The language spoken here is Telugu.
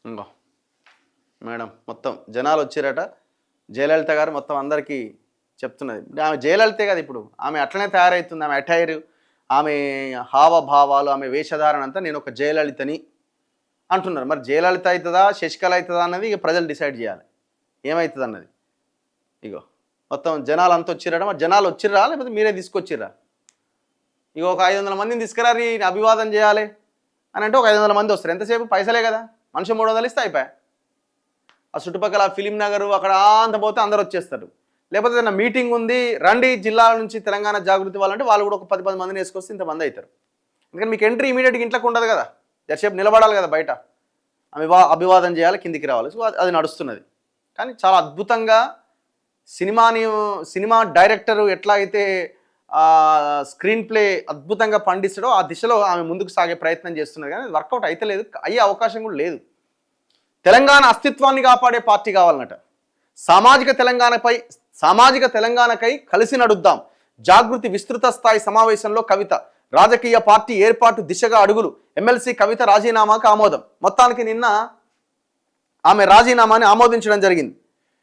ఇంకో మేడం మొత్తం జనాలు వచ్చారట. జయలలిత గారు మొత్తం అందరికీ చెప్తున్నది. ఆమె జయలలితే కదా ఇప్పుడు, ఆమె అట్లనే తయారవుతుంది. ఆమె అటైర్, ఆమె హావభావాలు, ఆమె వేషధారణ అంతా నేను ఒక జయలలితని అంటున్నారు. మరి జయలలిత అవుతుందా శశికళ అవుతుందా అన్నది ఇక ప్రజలు డిసైడ్ చేయాలి ఏమవుతుంది అన్నది. ఇగో మొత్తం జనాలు అంతా వచ్చిర్రా. మరి జనాలు వచ్చిర్రా లేకపోతే మీరే తీసుకొచ్చిర్రా? ఇక ఒక 500 మందిని తీసుకురారి అభివాదం చేయాలి అని అంటే ఒక 500 మంది వస్తారు. ఎంతసేపు? పైసలే కదా. మనిషి 300 ఇస్తే అయిపోయా. ఆ చుట్టుపక్కల ఫిలిం నగరు అక్కడ అంత పోతే అందరు వచ్చేస్తారు. లేకపోతే ఏదైనా మీటింగ్ ఉంది రండి జిల్లాల నుంచి తెలంగాణ జాగృతి వాళ్ళంటే వాళ్ళు కూడా ఒక 10 మందిని వేసుకొస్తే ఇంతమంది అవుతారు. ఎందుకంటే మీకు ఎంట్రీ ఇమీడియట్గా ఇంట్లోకి ఉండదు కదా, జరసేపు నిలబడాలి కదా బయట, అభివాదం చేయాలి, కిందికి రావాలి. సో అది నడుస్తున్నది. కానీ చాలా అద్భుతంగా సినిమా డైరెక్టరు ఎట్లా అయితే స్క్రీన్ ప్లే అద్భుతంగా పండిస్తాడో ఆ దిశలో ఆమె ముందుకు సాగే ప్రయత్నం చేస్తున్నది. కానీ వర్కౌట్ అయితే లేదు, అయ్యే అవకాశం కూడా లేదు. తెలంగాణ అస్తిత్వాన్ని కాపాడే పార్టీ కావాలన్నట. సామాజిక తెలంగాణకై కలిసి నడుద్దాం. జాగృతి విస్తృత స్థాయి సమావేశంలో కవిత. రాజకీయ పార్టీ ఏర్పాటు దిశగా అడుగులు. ఎమ్మెల్సీ కవిత రాజీనామాకు ఆమోదం. మొత్తానికి నిన్న ఆమె రాజీనామాని ఆమోదించడం జరిగింది.